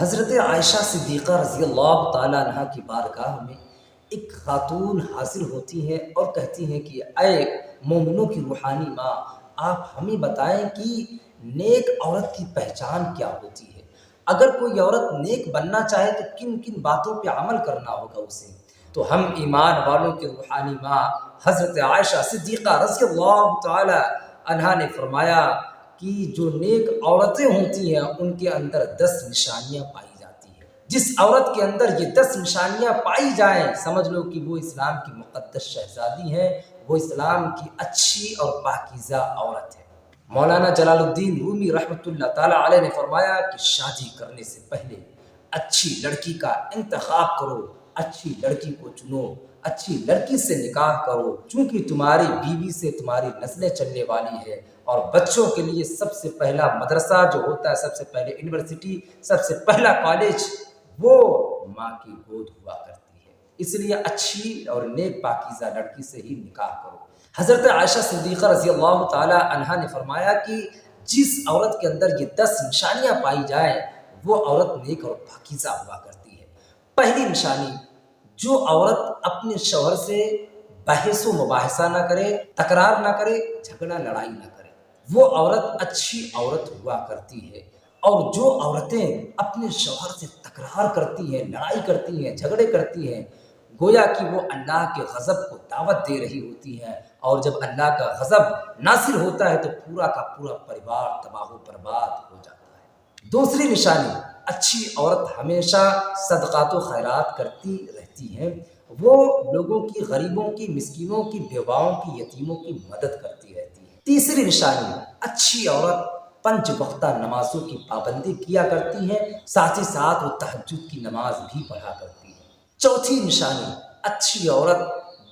حضرت عائشہ صدیقہ رضی اللہ تعالیٰ عنہ کی بارگاہ میں ایک خاتون حاضر ہوتی ہیں اور کہتی ہیں کہ اے مومنوں کی روحانی ماں، آپ ہمیں بتائیں کہ نیک عورت کی پہچان کیا ہوتی ہے۔ اگر کوئی عورت نیک بننا چاہے تو کن کن باتوں پہ عمل کرنا ہوگا اسے؟ تو ہم ایمان والوں کی روحانی ماں حضرت عائشہ صدیقہ رضی اللہ تعالی عنہا نے فرمایا کہ جو نیک عورتیں ہوتی ہیں ان کے اندر 10 نشانیاں پائی جاتی ہیں۔ جس عورت کے اندر یہ 10 نشانیاں پائی جائیں، سمجھ لو کہ وہ اسلام کی مقدس شہزادی ہے، وہ اسلام کی اچھی اور پاکیزہ عورت ہے۔ مولانا جلال الدین رومی رحمۃ اللہ تعالیٰ علیہ نے فرمایا کہ شادی کرنے سے پہلے اچھی لڑکی کا انتخاب کرو، اچھی لڑکی کو چنو، اچھی لڑکی سے نکاح کرو، چونکہ تمہاری بیوی سے تمہاری نسلیں چلنے والی ہے۔ اور بچوں کے لیے سب سے پہلا مدرسہ جو ہوتا ہے، سب سے پہلے یونیورسٹی، سب سے پہلا کالج، وہ ماں کی گود ہوا کرتی ہے۔ اس لیے اچھی اور نیک پاکیزہ لڑکی سے ہی نکاح کرو۔ حضرت عائشہ صدیقہ رضی اللہ تعالی عنہا نے فرمایا کہ جس عورت کے اندر یہ 10 نشانیاں پائی جائیں وہ عورت نیک اور پاکیزہ ہوا کرتی ہے۔ پہلی نشانی، جو عورت اپنے شوہر سے بحث و مباحثہ نہ کرے، تکرار نہ کرے، جھگڑا لڑائی نہ کرے، وہ عورت اچھی عورت ہوا کرتی ہے۔ اور جو عورتیں اپنے شوہر سے تکرار کرتی ہیں، لڑائی کرتی ہیں، جھگڑے کرتی ہیں، گویا کہ وہ اللہ کے غضب کو دعوت دے رہی ہوتی ہیں، اور جب اللہ کا غضب نازل ہوتا ہے تو پورا کا پورا پریوار تباہ و برباد ہو جاتا ہے۔ دوسری نشانی، اچھی عورت ہمیشہ صدقات و خیرات کرتی رہتی ہے، وہ لوگوں کی، غریبوں کی، مسکینوں کی، بیواؤں کی، یتیموں کی مدد کرتی رہتی ہے۔ تیسری نشانی، اچھی عورت 5 وقتہ نمازوں کی پابندی کیا کرتی ہے، ساتھ ہی ساتھ وہ تہجد کی نماز بھی پڑھا کرتی ہے۔ چوتھی نشانی، اچھی عورت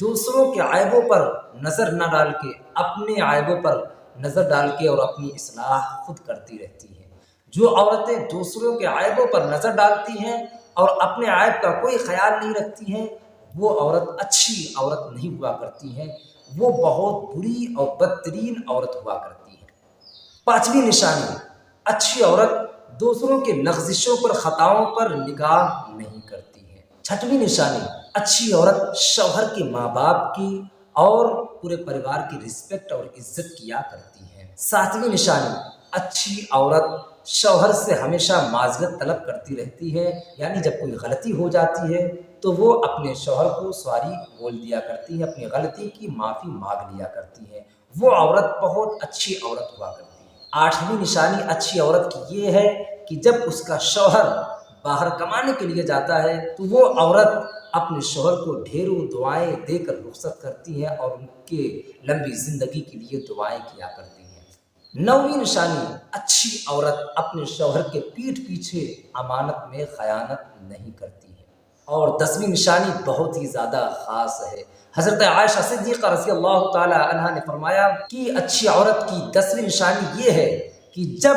دوسروں کے عیبوں پر نظر نہ ڈال کے اپنے عیبوں پر نظر ڈال کے اور اپنی اصلاح خود کرتی رہتی ہے۔ جو عورتیں دوسروں کے عیبوں پر نظر ڈالتی ہیں اور اپنے عیب کا کوئی خیال نہیں رکھتی ہیں، وہ عورت اچھی عورت نہیں ہوا کرتی ہیں، وہ بہت بری اور بدترین عورت ہوا کرتی ہے۔ پانچویں نشانی، اچھی عورت دوسروں کے لغزشوں پر، خطاؤں پر نگاہ نہیں کرتی ہے۔ چھٹویں نشانی، اچھی عورت شوہر کے ماں باپ کی اور پورے پریوار کی رسپیکٹ اور عزت کیا کرتی ہے۔ ساتویں نشانی، اچھی عورت شوہر سے ہمیشہ معذرت طلب کرتی رہتی ہے، یعنی جب کوئی غلطی ہو جاتی ہے تو وہ اپنے شوہر کو سوری بول دیا کرتی ہے، اپنی غلطی کی معافی مانگ لیا کرتی ہے، وہ عورت بہت اچھی عورت ہوا کرتی ہے۔ آٹھویں نشانی اچھی عورت کی یہ ہے کہ جب اس کا شوہر باہر کمانے کے لیے جاتا ہے تو وہ عورت اپنے شوہر کو ڈھیروں دعائیں دے کر رخصت کرتی ہے اور ان کے لمبی زندگی کے لیے دعائیں کیا کرتی ہے۔ نویں نشانی، اچھی عورت اپنے شوہر کے پیٹھ پیچھے امانت میں خیانت نہیں کرتی ہے۔ اور 10ویں نشانی بہت ہی زیادہ خاص ہے۔ حضرت عائشہ صدیقہ رضی اللہ تعالی عنہا نے فرمایا کہ اچھی عورت کی 10ویں نشانی یہ ہے کہ جب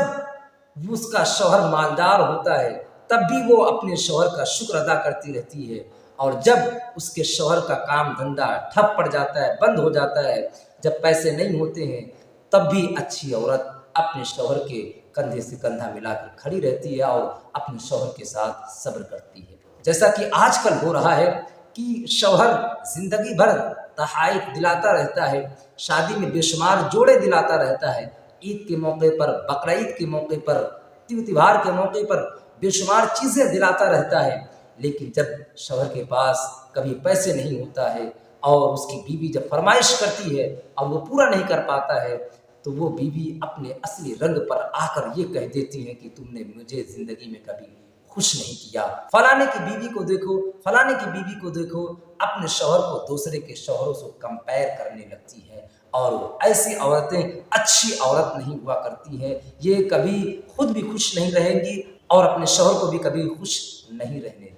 اس کا شوہر مالدار ہوتا ہے تب بھی وہ اپنے شوہر کا شکر ادا کرتی رہتی ہے، اور جب اس کے شوہر کا کام دھندا ٹھپ پڑ جاتا ہے، بند ہو جاتا ہے، جب پیسے نہیں ہوتے ہیں، تب بھی اچھی عورت اپنے شوہر کے کندھے سے کندھا ملا کر کھڑی رہتی ہے اور اپنے شوہر کے ساتھ صبر کرتی ہے۔ جیسا کہ آج کل ہو رہا ہے کہ شوہر زندگی بھر تحائف دلاتا رہتا ہے، شادی میں بے شمار جوڑے دلاتا رہتا ہے، عید کے موقع پر، بقرعید کے موقع پر، تہوار کے موقع پر بے شمار چیزیں دلاتا رہتا ہے، لیکن جب شوہر کے پاس کبھی پیسے نہیں ہوتا ہے اور اس کی بیوی جب فرمائش کرتی ہے اور وہ پورا نہیں کر پاتا ہے تو وہ بیوی اپنے اصلی رنگ پر آ کر یہ کہہ دیتی ہے کہ تم نے مجھے زندگی میں کبھی خوش نہیں کیا، فلانے کی بیوی کو دیکھو، فلانے کی بیوی کو دیکھو، اپنے شوہر کو دوسرے کے شوہروں سے کمپیئر کرنے لگتی ہے، اور ایسی عورتیں اچھی عورت نہیں ہوا کرتی ہیں، یہ کبھی خود بھی خوش نہیں رہیں گی اور اپنے شوہر کو بھی کبھی خوش نہیں رہنے